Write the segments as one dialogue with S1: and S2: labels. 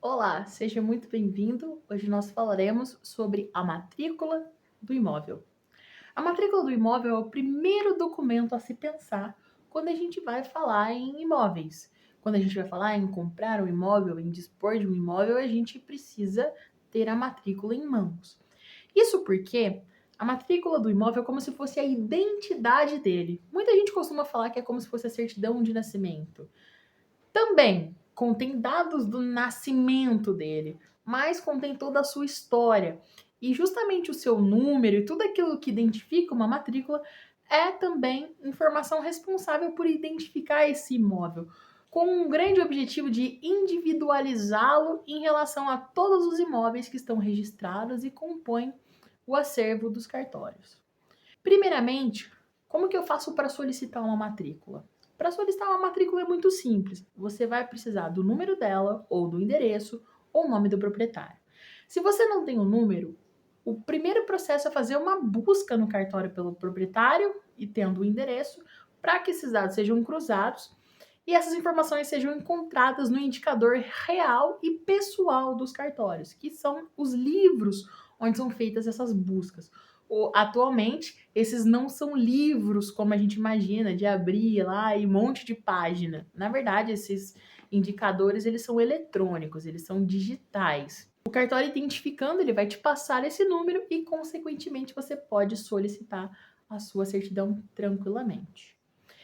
S1: Olá, seja muito bem-vindo. Hoje nós falaremos sobre a matrícula do imóvel. A matrícula do imóvel é o primeiro documento a se pensar quando a gente vai falar em imóveis. Quando a gente vai falar em comprar um imóvel, em dispor de um imóvel, a gente precisa ter a matrícula em mãos. Isso porque a matrícula do imóvel é como se fosse a identidade dele. Muita gente costuma falar que é como se fosse a certidão de nascimento. Também contém dados do nascimento dele, mas contém toda a sua história. E justamente o seu número e tudo aquilo que identifica uma matrícula é também informação responsável por identificar esse imóvel, com um grande objetivo de individualizá-lo em relação a todos os imóveis que estão registrados e compõem o acervo dos cartórios. Primeiramente, como que eu faço para solicitar uma matrícula? Para solicitar uma matrícula é muito simples. Você vai precisar do número dela, ou do endereço, ou nome do proprietário. Se você não tem o número, o primeiro processo é fazer uma busca no cartório pelo proprietário e tendo o endereço, para que esses dados sejam cruzados e essas informações sejam encontradas no indicador real e pessoal dos cartórios, que são os livros onde são feitas essas buscas. Atualmente, esses não são livros como a gente imagina, de abrir lá e um monte de página. Na verdade, esses indicadores eles são eletrônicos, eles são digitais. O cartório identificando, ele vai te passar esse número e, consequentemente, você pode solicitar a sua certidão tranquilamente.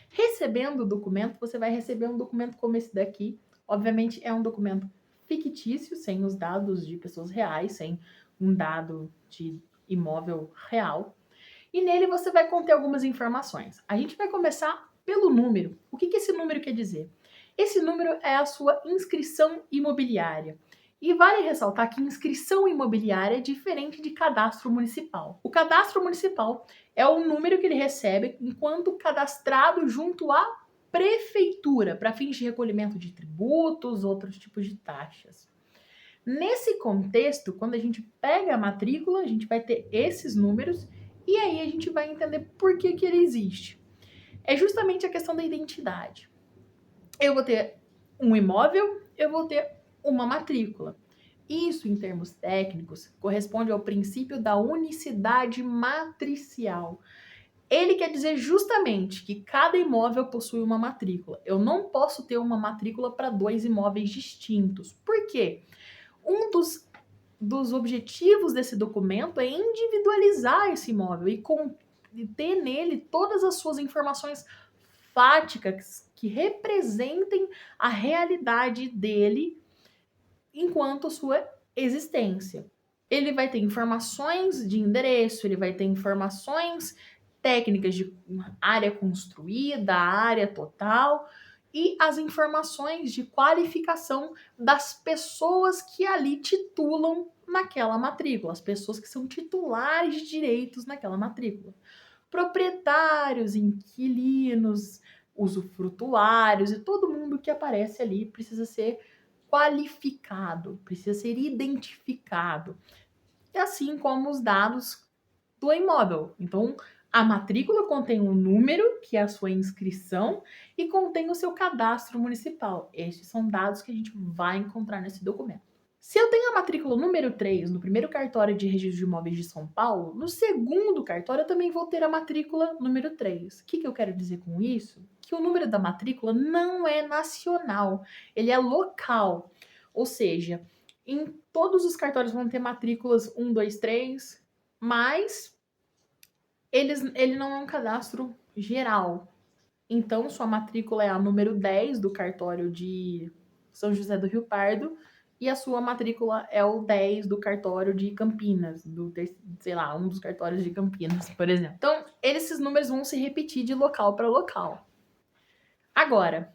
S1: Recebendo o documento, você vai receber um documento como esse daqui. Obviamente, é um documento fictício, sem os dados de pessoas reais, sem um dado de imóvel real. E nele você vai conter algumas informações. A gente vai começar pelo número. O que esse número quer dizer? Esse número é a sua inscrição imobiliária. E vale ressaltar que inscrição imobiliária é diferente de cadastro municipal. O cadastro municipal é o número que ele recebe enquanto cadastrado junto à prefeitura, para fins de recolhimento de tributos, outros tipos de taxas. Nesse contexto, quando a gente pega a matrícula, a gente vai ter esses números e aí a gente vai entender por que ele existe. É justamente a questão da identidade. Eu vou ter um imóvel, eu vou ter uma matrícula. Isso, em termos técnicos, corresponde ao princípio da unicidade matricial. Ele quer dizer justamente que cada imóvel possui uma matrícula. Eu não posso ter uma matrícula para dois imóveis distintos. Por quê? Um dos objetivos desse documento é individualizar esse imóvel e ter nele todas as suas informações fáticas que representem a realidade dele enquanto sua existência. Ele vai ter informações de endereço, ele vai ter informações técnicas de área construída, área total e as informações de qualificação das pessoas que ali titulam naquela matrícula, as pessoas que são titulares de direitos naquela matrícula. Proprietários, inquilinos, usufrutuários e todo mundo que aparece ali precisa ser qualificado, precisa ser identificado, assim como os dados do imóvel. Então, a matrícula contém um número, que é a sua inscrição, e contém o seu cadastro municipal. Estes são dados que a gente vai encontrar nesse documento. Se eu tenho a matrícula número 3 no primeiro cartório de registro de imóveis de São Paulo, no segundo cartório eu também vou ter a matrícula número 3. O que eu quero dizer com isso? Que o número da matrícula não é nacional, ele é local. Ou seja, em todos os cartórios vão ter matrículas 1, 2, 3, mas ele não é um cadastro geral. Então, sua matrícula é a número 10 do cartório de São José do Rio Pardo e a sua matrícula é o 10 do cartório de Campinas, sei lá, um dos cartórios de Campinas, por exemplo. Então, esses números vão se repetir de local para local. Agora,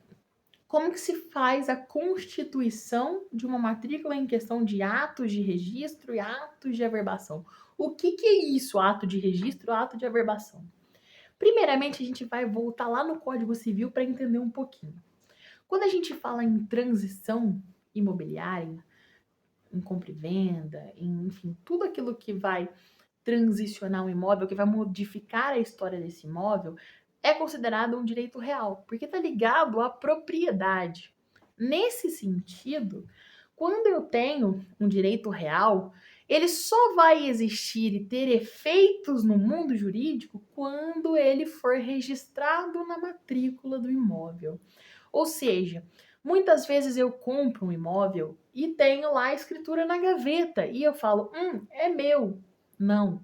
S1: como que se faz a constituição de uma matrícula em questão de atos de registro e atos de averbação? O que é isso, ato de registro, ato de averbação? Primeiramente, a gente vai voltar lá no Código Civil para entender um pouquinho. Quando a gente fala em transição imobiliária, em compra e venda, enfim, tudo aquilo que vai transicionar um imóvel, que vai modificar a história desse imóvel, é considerado um direito real, porque está ligado à propriedade. Nesse sentido, Quando eu tenho um direito real, ele só vai existir e ter efeitos no mundo jurídico quando ele for registrado na matrícula do imóvel. Ou seja, muitas vezes eu compro um imóvel e tenho lá a escritura na gaveta e eu falo, é meu. Não,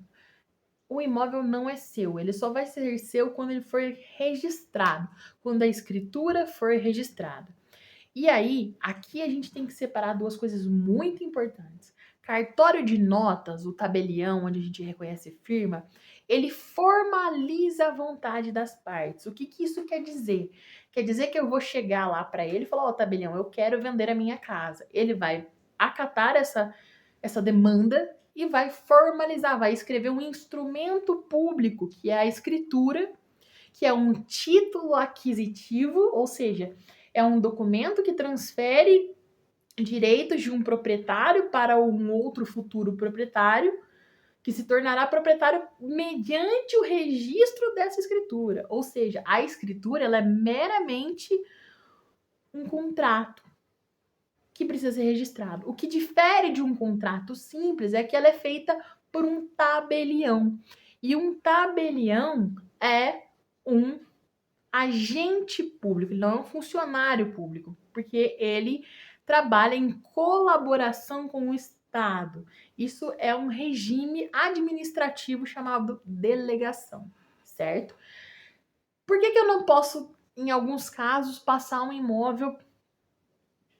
S1: o imóvel não é seu, ele só vai ser seu quando ele for registrado, quando a escritura for registrada. E aí, aqui a gente tem que separar duas coisas muito importantes. Cartório de notas, o tabelião, onde a gente reconhece firma, ele formaliza a vontade das partes. O que que isso quer dizer? Quer dizer que eu vou chegar lá para ele e falar, ó, tabelião, eu quero vender a minha casa. Ele vai acatar essa demanda e vai formalizar, vai escrever um instrumento público, que é a escritura, que é um título aquisitivo, ou seja, é um documento que transfere direitos de um proprietário para um outro futuro proprietário, que se tornará proprietário mediante o registro dessa escritura. Ou seja, a escritura ela é meramente um contrato que precisa ser registrado. O que difere de um contrato simples é que ela é feita por um tabelião. E um tabelião é um agente público, ele não é um funcionário público, porque ele trabalha em colaboração com o Estado. Isso é um regime administrativo chamado delegação, certo? Por que eu não posso, em alguns casos, passar um imóvel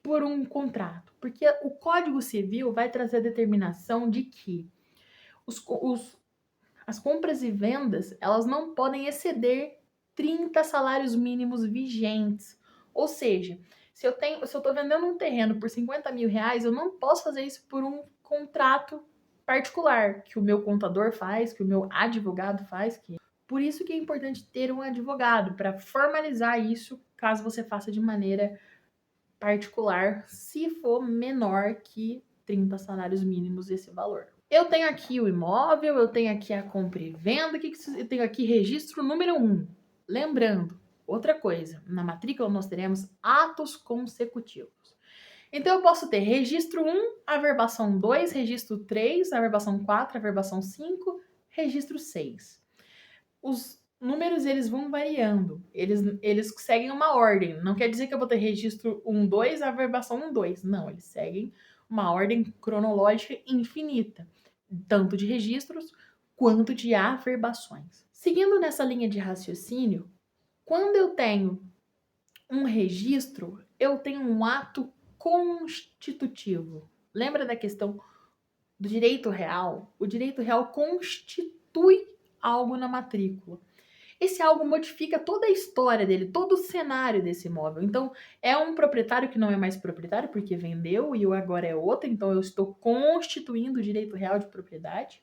S1: por um contrato? Porque o Código Civil vai trazer a determinação de que as compras e vendas, elas não podem exceder 30 salários mínimos vigentes. Ou seja, se eu estou vendendo um terreno por 50 mil reais, eu não posso fazer isso por um contrato particular, que o meu contador faz, que o meu advogado faz. Por isso que é importante ter um advogado, para formalizar isso, caso você faça de maneira particular, se for menor que 30 salários mínimos esse valor. Eu tenho aqui o imóvel, eu tenho aqui a compra e venda, eu tenho aqui registro número 1. Lembrando, outra coisa, na matrícula nós teremos atos consecutivos. Então eu posso ter registro 1, averbação 2, registro 3, averbação 4, averbação 5, registro 6. Os números eles vão variando, eles seguem uma ordem. Não quer dizer que eu vou ter registro 1, 2, averbação 1, 2. Não, eles seguem uma ordem cronológica infinita, tanto de registros quanto de averbações. Seguindo nessa linha de raciocínio, quando eu tenho um registro, eu tenho um ato constitutivo. Lembra da questão do direito real? O direito real constitui algo na matrícula. Esse algo modifica toda a história dele, todo o cenário desse imóvel. Então, é um proprietário que não é mais proprietário porque vendeu e o agora é outro, então eu estou constituindo o direito real de propriedade.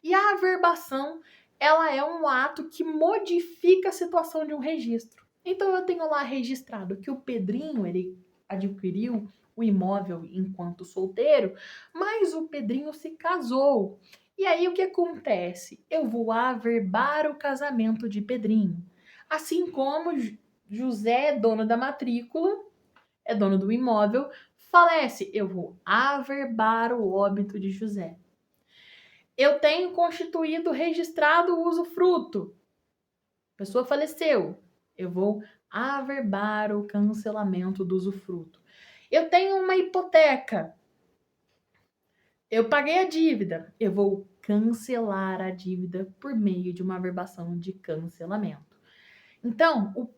S1: E a averbação, ela é um ato que modifica a situação de um registro. Então, eu tenho lá registrado que o Pedrinho, ele adquiriu o imóvel enquanto solteiro, mas o Pedrinho se casou. E aí o que acontece? Eu vou averbar o casamento de Pedrinho. Assim como José, dono da matrícula, é dono do imóvel, falece, eu vou averbar o óbito de José. Eu tenho constituído, registrado o usufruto. A pessoa faleceu, eu vou averbar o cancelamento do usufruto. Eu tenho uma hipoteca. Eu paguei a dívida, eu vou cancelar a dívida por meio de uma averbação de cancelamento. Então,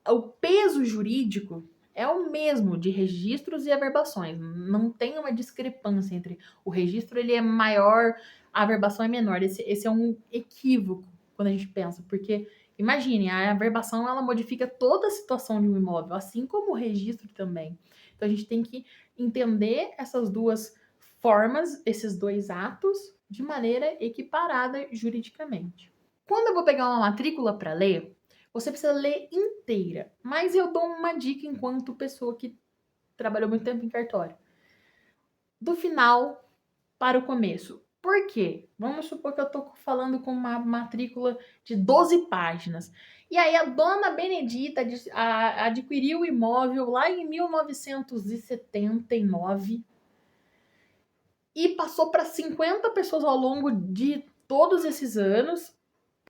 S1: o peso jurídico é o mesmo de registros e averbações. Não tem uma discrepância entre o registro, ele é maior, a averbação é menor. Esse é um equívoco quando a gente pensa, porque imagine, a averbação ela modifica toda a situação de um imóvel, assim como o registro também. Então a gente tem que entender essas duas formas, esses dois atos, de maneira equiparada juridicamente. Quando eu vou pegar uma matrícula para ler, você precisa ler inteira, mas eu dou uma dica enquanto pessoa que trabalhou muito tempo em cartório. Do final para o começo. Por quê? Vamos supor que eu estou falando com uma matrícula de 12 páginas. E aí a dona Benedita adquiriu o imóvel lá em 1979 e passou para 50 pessoas ao longo de todos esses anos,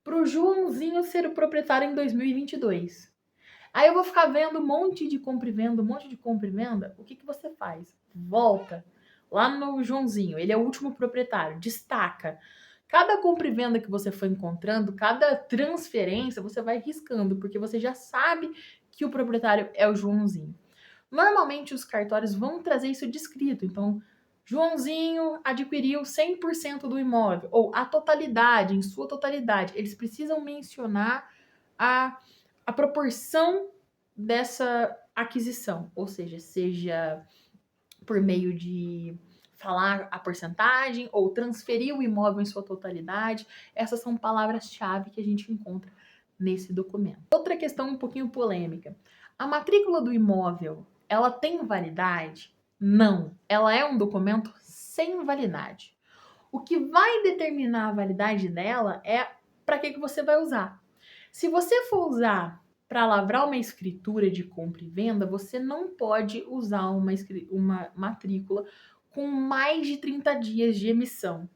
S1: para o Joãozinho ser o proprietário em 2022. Aí eu vou ficar vendo um monte de compra e venda, um monte de compra e venda. O que você faz? Volta lá no Joãozinho, ele é o último proprietário, destaca. Cada compra e venda que você for encontrando, cada transferência, você vai riscando, porque você já sabe que o proprietário é o Joãozinho. Normalmente os cartórios vão trazer isso descrito, então Joãozinho adquiriu 100% do imóvel, ou a totalidade, em sua totalidade. Eles precisam mencionar a proporção dessa aquisição, ou seja por meio de falar a porcentagem ou transferir o imóvel em sua totalidade. Essas são palavras-chave que a gente encontra nesse documento. Outra questão um pouquinho polêmica. A matrícula do imóvel, ela tem validade? Não. Ela é um documento sem validade. O que vai determinar a validade dela é para que você vai usar. Se você for usar para lavrar uma escritura de compra e venda, você não pode usar uma matrícula com mais de 30 dias de emissão.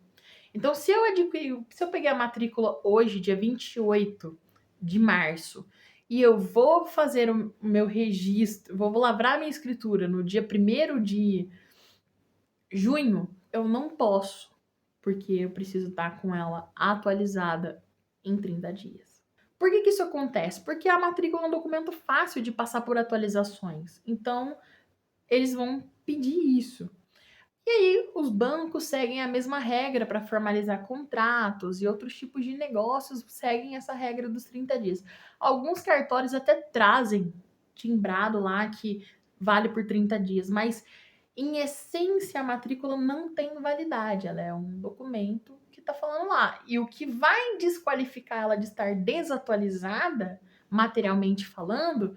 S1: Então, se eu peguei a matrícula hoje, dia 28 de março, e eu vou fazer o meu registro, vou lavrar minha escritura no dia 1º de junho, eu não posso, porque eu preciso estar com ela atualizada em 30 dias. Por que isso acontece? Porque a matrícula é um documento fácil de passar por atualizações. Então, eles vão pedir isso. E aí, os bancos seguem a mesma regra para formalizar contratos e outros tipos de negócios seguem essa regra dos 30 dias. Alguns cartórios até trazem timbrado lá que vale por 30 dias, mas em essência a matrícula não tem validade, ela é um documento que está falando lá. E o que vai desqualificar ela de estar desatualizada, materialmente falando,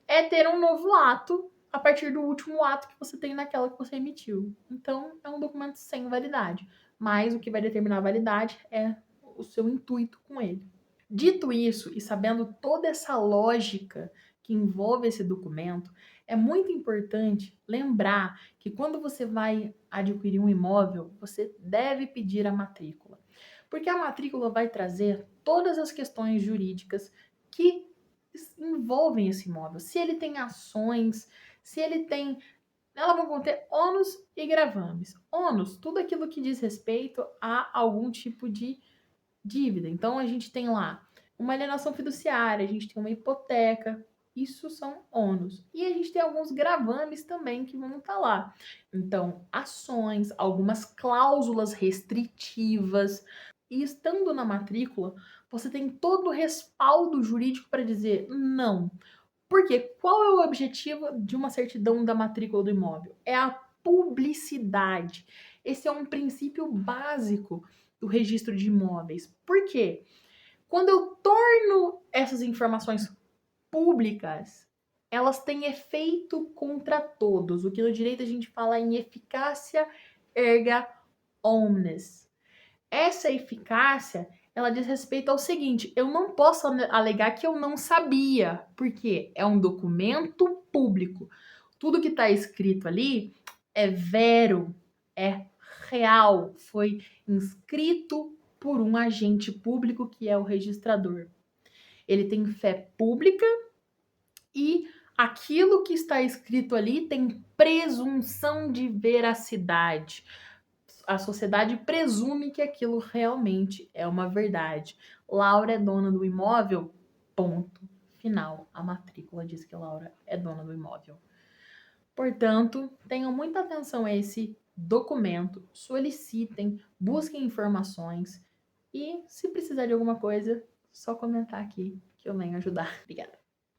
S1: é ter um novo ato a partir do último ato que você tem naquela que você emitiu. Então, é um documento sem validade. Mas o que vai determinar a validade é o seu intuito com ele. Dito isso, e sabendo toda essa lógica que envolve esse documento, é muito importante lembrar que quando você vai adquirir um imóvel, você deve pedir a matrícula. Porque a matrícula vai trazer todas as questões jurídicas que envolvem esse imóvel. Se ele tem ações, se ele tem. Ela vai conter ônus e gravames. Ônus, tudo aquilo que diz respeito a algum tipo de dívida. Então a gente tem lá uma alienação fiduciária, a gente tem uma hipoteca. Isso são ônus. E a gente tem alguns gravames também que vão estar lá. Então, ações, algumas cláusulas restritivas. E estando na matrícula, você tem todo o respaldo jurídico para dizer não. Porque qual é o objetivo de uma certidão da matrícula do imóvel? É a publicidade. Esse é um princípio básico do registro de imóveis. Por quê? Quando eu torno essas informações públicas, elas têm efeito contra todos. O que no direito a gente fala em eficácia erga omnes. Essa eficácia, ela diz respeito ao seguinte: eu não posso alegar que eu não sabia, porque é um documento público. Tudo que está escrito ali é vero, é real, foi inscrito por um agente público que é o registrador. Ele tem fé pública e aquilo que está escrito ali tem presunção de veracidade. A sociedade presume que aquilo realmente é uma verdade. Laura é dona do imóvel, ponto final. A matrícula diz que Laura é dona do imóvel. Portanto, tenham muita atenção a esse documento, solicitem, busquem informações e, se precisar de alguma coisa, só comentar aqui que eu venho ajudar. Obrigada.